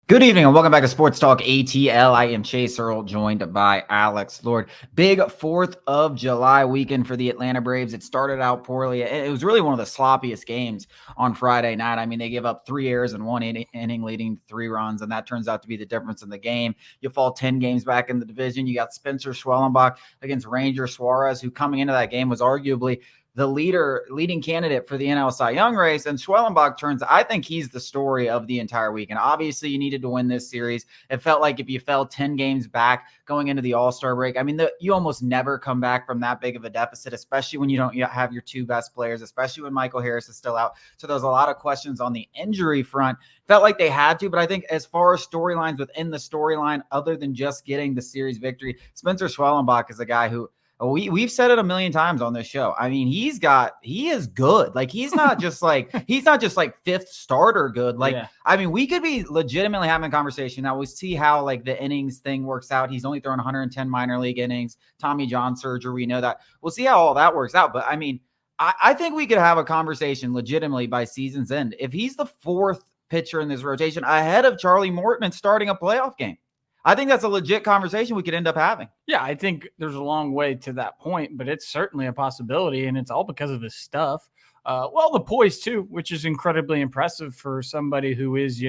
Good evening and welcome back to Sports Talk ATL. I am Chase Earl, joined by Alex Lord. Big 4th of July weekend for the Atlanta Braves. It started out poorly. It was really one of the sloppiest games on Friday night. I mean, they give up 3 errors in one inning, leading 3 runs, and that turns out to be the difference in the game. You fall 10 games back in the division. You got Spencer Schwellenbach against Ranger Suarez, who coming into that game was arguably the leading candidate for the NL Cy Young race. And Schwellenbach I think he's the story of the entire weekend. Obviously, you needed to win this series. It felt like if you fell 10 games back going into the All-Star break, I mean, you almost never come back from that big of a deficit, especially when you don't have your 2 best players, especially when Michael Harris is still out. So there's a lot of questions on the injury front. Felt like they had to, but I think as far as storylines within the storyline, other than just getting the series victory, Spencer Schwellenbach is a guy who we've said it a million times on this show. I mean, he is good. Like he's not just like 5th starter good. Like, yeah. I mean, we could be legitimately having a conversation. Now we'll see how like the innings thing works out. He's only thrown 110 minor league innings, Tommy John surgery. We know that. We'll see how all that works out. But I mean, I think we could have a conversation legitimately by season's end. If he's the 4th pitcher in this rotation ahead of Charlie Morton and starting a playoff game, I think that's a legit conversation we could end up having. Yeah, I think there's a long way to that point, but it's certainly a possibility, and it's all because of his stuff. The poise, too, which is incredibly impressive for somebody who is,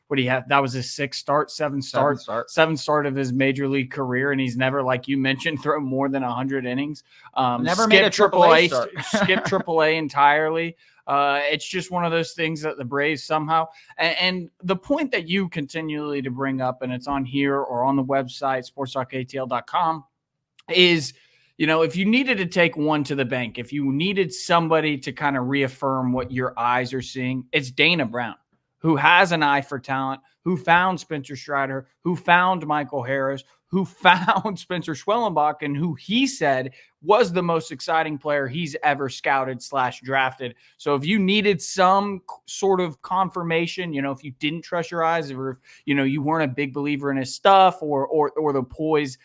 what he had. That was his 6th start, 7th start of his major league career, and he's never, like you mentioned, thrown more than 100 innings. Never made a AAA start. Skip AAA entirely. It's just one of those things that the Braves somehow, and the point that you continually to bring up, and it's on here or on the website, sportstalkatl.com, is, if you needed to take one to the bank, if you needed somebody to kind of reaffirm what your eyes are seeing, it's Dana Brown, who has an eye for talent, who found Spencer Strider, who found Michael Harris, who found Spencer Schwellenbach, and who he said was the most exciting player he's ever scouted/drafted. So if you needed some sort of confirmation, if you didn't trust your eyes, or if, you weren't a big believer in his stuff, or the poise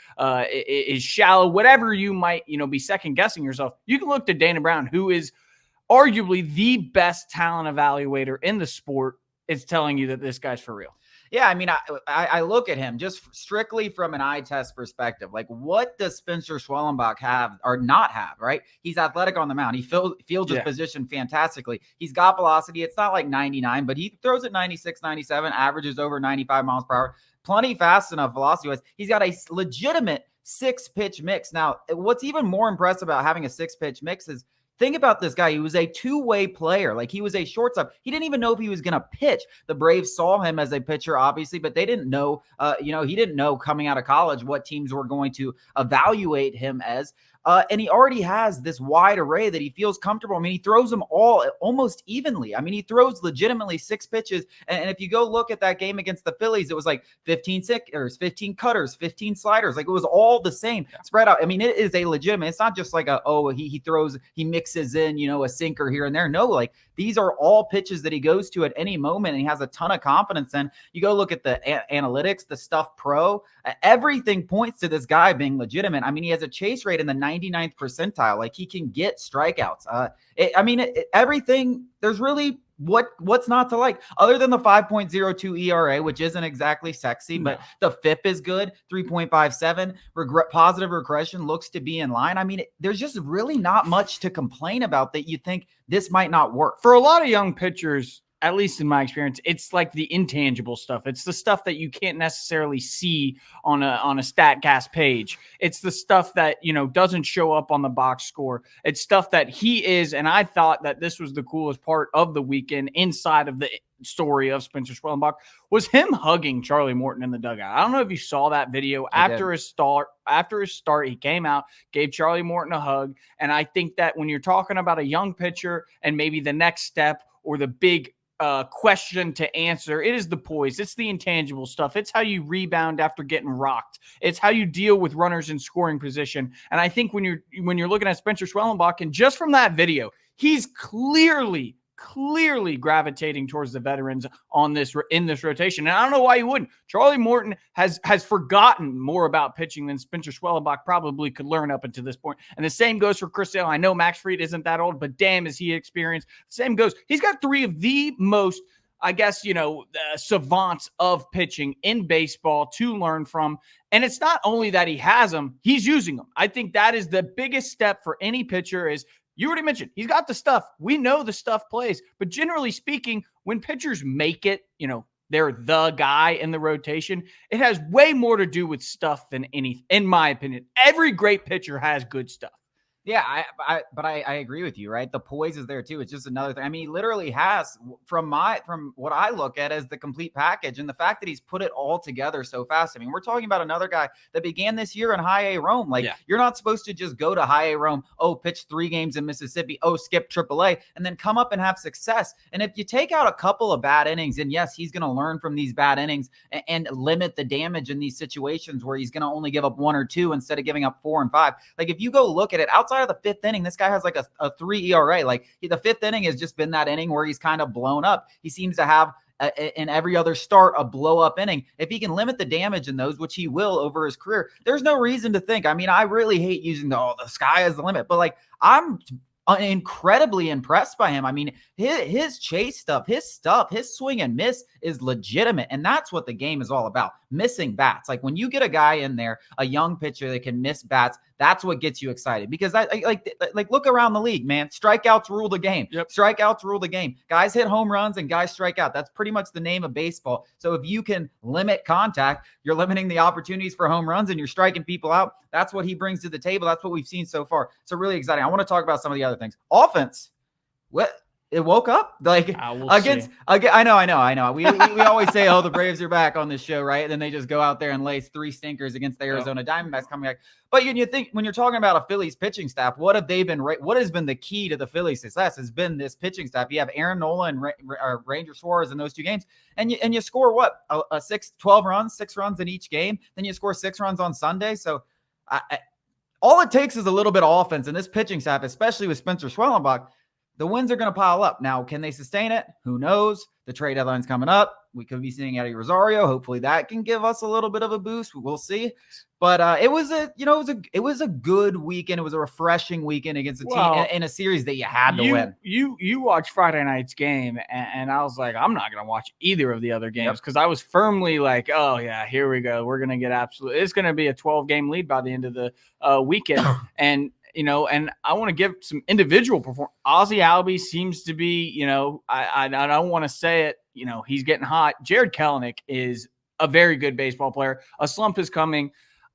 is shallow, whatever you might, be second guessing yourself, you can look to Dana Brown, who is arguably the best talent evaluator in the sport. It's telling you that this guy's for real. Yeah, I mean, I look at him just strictly from an eye test perspective. Like, what does Spencer Schwellenbach have or not have, right? He's athletic on the mound. He fields his position fantastically. He's got velocity. It's not like 99, but he throws at 96, 97, averages over 95 miles per hour. Plenty fast enough velocity-wise. He's got a legitimate 6-pitch mix. Now, what's even more impressive about having a 6-pitch mix is, think about this guy. He was a two-way player. Like, he was a shortstop. He didn't even know if he was going to pitch. The Braves saw him as a pitcher, obviously, but they didn't know, he didn't know coming out of college what teams were going to evaluate him as. And he already has this wide array that he feels comfortable. I mean, he throws them all almost evenly. I mean, he throws legitimately 6 pitches. And if you go look at that game against the Phillies, it was like 15 sinkers, 15 cutters, 15 sliders. Like, it was all the same spread out. I mean, it is a legitimate. It's not just like he mixes in, a sinker here and there. No, like, these are all pitches that he goes to at any moment, and he has a ton of confidence in. You go look at the analytics, the stuff pro, everything points to this guy being legitimate. I mean, he has a chase rate in the 99th percentile. Like, he can get strikeouts. Everything, there's really what's not to like, other than the 5.02 ERA, which isn't exactly sexy, but the FIP is good, 3.57. Positive regression looks to be in line. I mean, there's just really not much to complain about that you think this might not work. For a lot of young pitchers, at least in my experience, it's like the intangible stuff. It's the stuff that you can't necessarily see on a StatCast page. It's the stuff that, doesn't show up on the box score. It's stuff that he is, and I thought that this was the coolest part of the weekend inside of the story of Spencer Schwellenbach, was him hugging Charlie Morton in the dugout. I don't know if you saw that video. After his start, he came out, gave Charlie Morton a hug, and I think that when you're talking about a young pitcher and maybe the next step or the big question to answer, it is the poise. It's the intangible stuff. It's how you rebound after getting rocked. It's how you deal with runners in scoring position. And I think when you're looking at Spencer Schwellenbach, and just from that video, he's clearly gravitating towards the veterans in this rotation. And I don't know why you wouldn't. Charlie Morton has forgotten more about pitching than Spencer Schwellenbach probably could learn up until this point. And the same goes for Chris Sale. I know Max Fried isn't that old, but damn, is he experienced. Same goes. He's got 3 of the most I guess, savants of pitching in baseball to learn from. And it's not only that he has them, he's using them. I think that is the biggest step for any pitcher is, you already mentioned, he's got the stuff. We know the stuff plays. But generally speaking, when pitchers make it, they're the guy in the rotation, it has way more to do with stuff than anything, in my opinion. Every great pitcher has good stuff. Yeah, but I agree with you, right? The poise is there too. It's just another thing. I mean, he literally has, from what I look at as the complete package, and the fact that he's put it all together so fast. I mean, we're talking about another guy that began this year in High A Rome. Like, You're not supposed to just go to High A Rome, pitch 3 games in Mississippi, skip AAA, and then come up and have success. And if you take out a couple of bad innings, and yes, he's going to learn from these bad innings and limit the damage in these situations where he's going to only give up 1 or 2 instead of giving up 4 and 5. Like, if you go look at it outside of the 5th inning, this guy has like a 3 ERA. Like, the 5th inning has just been that inning where he's kind of blown up. He seems to have in every other start a blow up inning. If he can limit the damage in those, which he will over his career, there's no reason to think. I mean, I really hate using the sky is the limit, but like, I'm incredibly impressed by him. I mean, his chase stuff, his swing and miss is legitimate. And that's what the game is all about. Missing bats. Like, when you get a guy in there, a young pitcher that can miss bats, that's what gets you excited. Because I like look around the league, man. Strikeouts rule the game. Yep. Strikeouts rule the game. Guys hit home runs and guys strike out. That's pretty much the name of baseball. So if you can limit contact, you're limiting the opportunities for home runs and you're striking people out. That's what he brings to the table. That's what we've seen so far. So really exciting. I want to talk about some of the other things. Offense. What? It woke up like against. I know. We always say, the Braves are back on this show, right? And then they just go out there and lay 3 stinkers against the Arizona Diamondbacks coming back. But you think, when you're talking about a Phillies pitching staff, what have they been? What has been the key to the Phillies' success? Has been this pitching staff. You have Aaron Nola and Ranger Suarez in those 2 games, and you score what, 12 runs, 6 runs in each game. Then you score 6 runs on Sunday. So all it takes is a little bit of offense, and this pitching staff, especially with Spencer Schwellenbach, the wins are going to pile up. Now, can they sustain it? Who knows? The trade deadline's coming up. We could be seeing Eddie Rosario. Hopefully that can give us a little bit of a boost. We'll see. But it was a good weekend. It was a refreshing weekend against a team in a series that you had to win. You watched Friday night's game, and I was like, I'm not going to watch either of the other games because I was firmly like, oh yeah, here we go. We're going to get it's going to be a 12-game lead by the end of the weekend. And I want to give some individual performance. Ozzie Albies seems to be, I don't want to say it, he's getting hot. Jared Kelenic is a very good baseball player. A slump is coming.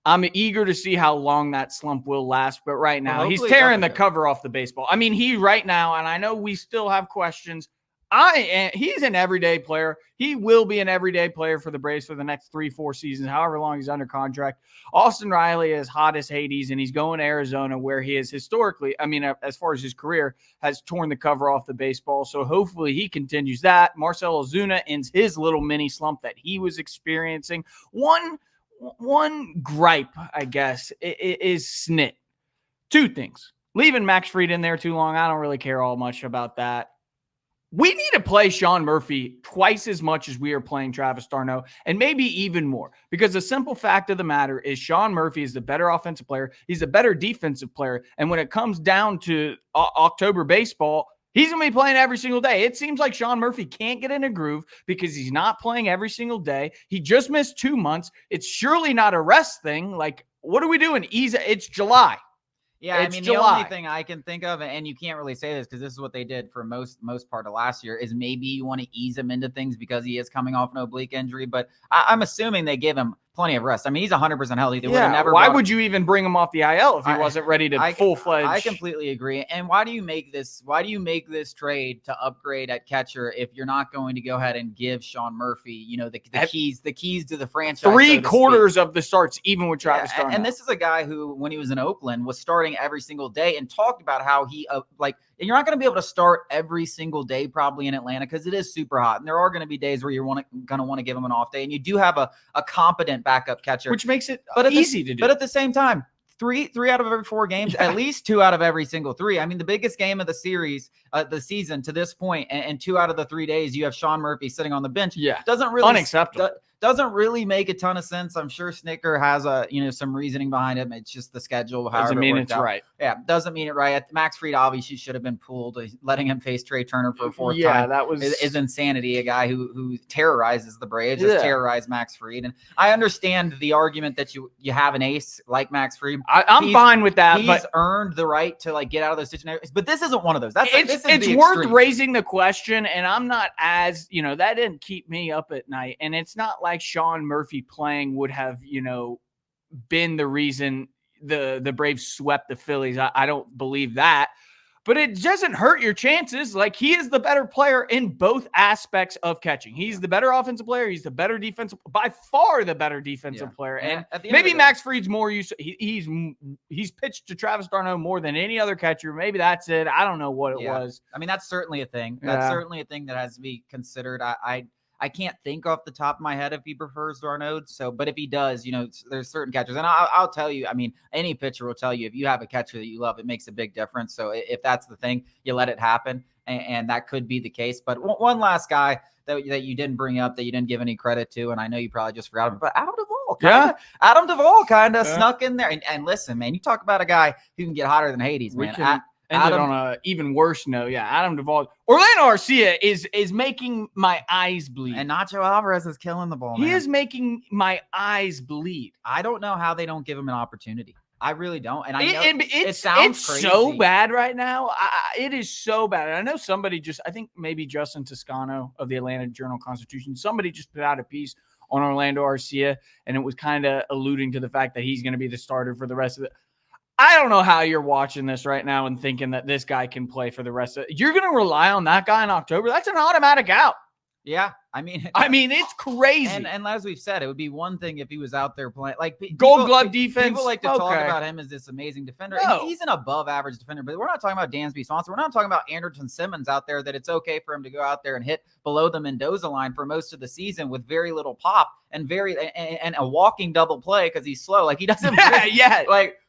I'm eager to see how long that slump will last. But right now, he's tearing the cover off the baseball. I mean, he right now, and I know we still have questions. He's an everyday player. He will be an everyday player for the Braves for the next 3-4 seasons, however long he's under contract. Austin Riley is hot as Hades, and he's going to Arizona, where he is historically, as far as his career, has torn the cover off the baseball. So hopefully he continues that. Marcell Ozuna ends his little mini slump that he was experiencing. One gripe, I guess, is Snit. 2 things. Leaving Max Fried in there too long, I don't really care all much about that. We need to play Sean Murphy twice as much as we are playing Travis d'Arnaud, and maybe even more, because the simple fact of the matter is Sean Murphy is the better offensive player. He's a better defensive player. And when it comes down to October baseball, he's going to be playing every single day. It seems like Sean Murphy can't get in a groove because he's not playing every single day. He just missed 2 months. It's surely not a rest thing. Like, what are we doing? It's July. Yeah, it's July. The only thing I can think of, and you can't really say this because this is what they did for most part of last year, is maybe you want to ease him into things because he is coming off an oblique injury. But I'm assuming they give him plenty of rest. I mean, he's 100% healthy. Why would you even bring him off the IL if he wasn't ready to full-fledged? I completely agree. And why do you make this trade to upgrade at catcher if you're not going to go ahead and give Sean Murphy, the keys to the franchise? 3/4 of the starts, even with Travis d'Arnaud. And this is a guy who, when he was in Oakland, was starting every single day and talked about how he and you're not going to be able to start every single day probably in Atlanta because it is super hot. And there are going to be days where you're going to want to give him an off day. And you do have a competent backup catcher. Which makes it easy to do. But at the same time, three out of every 4 games, at least 2 out of every single 3. I mean, the biggest game of the series, the season to this point, and 2 out of the 3 days, you have Sean Murphy sitting on the bench. Yeah. Doesn't really unacceptable. doesn't really make a ton of sense. I'm sure Snicker has some reasoning behind it. It's just the schedule. Doesn't mean it's right. Yeah, doesn't mean it right. Max Fried obviously should have been pulled. Letting him face Trey Turner for a fourth time. Yeah, that is insanity. A guy who terrorizes the Braves, just terrorized Max Fried. And I understand the argument that you have an ace like Max Fried. I'm fine with that. He's earned the right to get out of those situations. But this isn't one of those. It's worth raising the question, and I'm not as that didn't keep me up at night. And it's not like Sean Murphy playing would have been the reason the Braves swept the Phillies. I don't believe that. But it doesn't hurt your chances. He is the better player in both aspects of catching. He's the better offensive player. He's the better defensive, by far the better defensive player. And maybe Max Fried's more used. He's pitched to Travis d'Arnaud more than any other catcher. Maybe that's it. I don't know what it was. I mean, that's certainly a thing. That's certainly a thing that has to be considered. I can't think off the top of my head if he prefers d'Arnaud. But if he does, there's certain catchers. And I'll tell you, I mean, any pitcher will tell you if you have a catcher that you love, it makes a big difference. So if that's the thing, you let it happen. And that could be the case. But one last guy that you didn't bring up, that you didn't give any credit to, and I know you probably just forgot him, but Adam Duvall. Adam Duvall kind of snuck in there. And listen, man, you talk about a guy who can get hotter than Hades, man. Ended on a even worse note. Yeah, Adam Duvall. Orlando Arcia is making my eyes bleed. And Nacho Alvarez is killing the ball, man. He is making my eyes bleed. I don't know how they don't give him an opportunity. I really don't. And I know it sounds crazy. So bad right now. It is so bad. And I know somebody I think maybe Justin Toscano of the Atlanta Journal-Constitution, somebody just put out a piece on Orlando Arcia, and it was kind of alluding to the fact that he's going to be the starter for the rest of the I don't know how you're watching this right now and thinking that this guy can play for the rest of it. You're going to rely on that guy in October. That's an automatic out. Yeah. I mean, it's crazy. And as we've said, it would be one thing if he was out there playing Gold Glove defense. People like to talk about him as this amazing defender. No. He's an above average defender, but we're not talking about Dansby Swanson. We're not talking about Anderson Simmons out there that it's okay for him to go out there and hit below the Mendoza line for most of the season with very little pop and a walking double play because he's slow. He doesn't.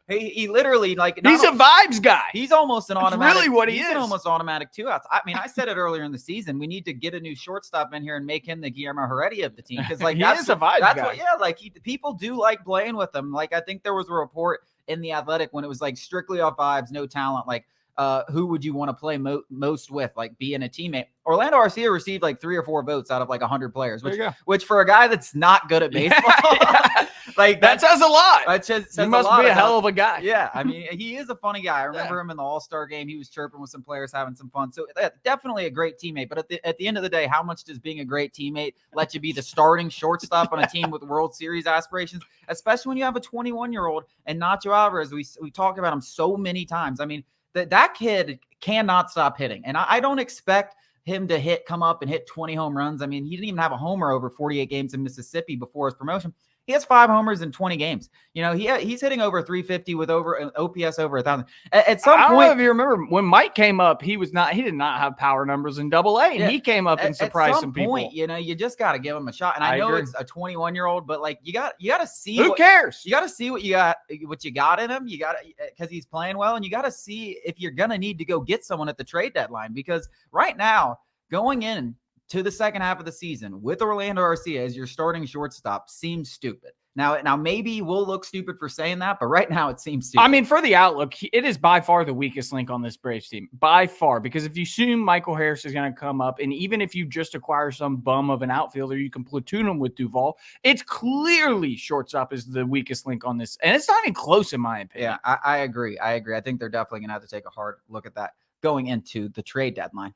He literally he's a vibes guy. He's almost an automatic. Really what he is. He's an almost automatic 2-outs. I mean, I said it earlier in the season. We need to get a new shortstop in here and make him the Guillermo Heredia of the team because he is a vibes guy. People do like playing with him. I think there was a report in the Athletic when it was strictly off vibes, no talent. Who would you want to play most with? Being a teammate. Orlando Arcia received 3 or 4 votes out of 100 players, which for a guy that's not good at baseball, that says a lot. That says he must be a hell of a guy. Yeah, I mean, he is a funny guy. I remember him in the All-Star game. He was chirping with some players, having some fun. So definitely a great teammate. But at the end of the day, how much does being a great teammate let you be the starting shortstop on a team with World Series aspirations, especially when you have a 21-year-old and Nacho Alvarez? We talk about him so many times. I mean, that kid cannot stop hitting. And I don't expect him to come up and hit 20 home runs. I mean, he didn't even have a homer over 48 games in Mississippi before his promotion. He has 5 homers in 20 games. He's hitting over 350 with over an OPS over 1,000. At some point, I don't know if you remember when Mike came up, he did not have power numbers in AA, and he came up and surprised some people. At some point, you just got to give him a shot. And I know agree. It's a 21-year-old, but you got to see who cares. You got to see what you got in him. You got to because he's playing well, and you got to see if you're gonna need to go get someone at the trade deadline because right now going in to the second half of the season with Orlando Arcia as your starting shortstop seems stupid. Now maybe we'll look stupid for saying that, but right now it seems stupid. I mean, for the outlook, it is by far the weakest link on this Braves team. By far. Because if you assume Michael Harris is going to come up, and even if you just acquire some bum of an outfielder, you can platoon him with Duvall. It's clearly shortstop is the weakest link on this. And it's not even close in my opinion. Yeah, I agree. I think they're definitely going to have to take a hard look at that going into the trade deadline.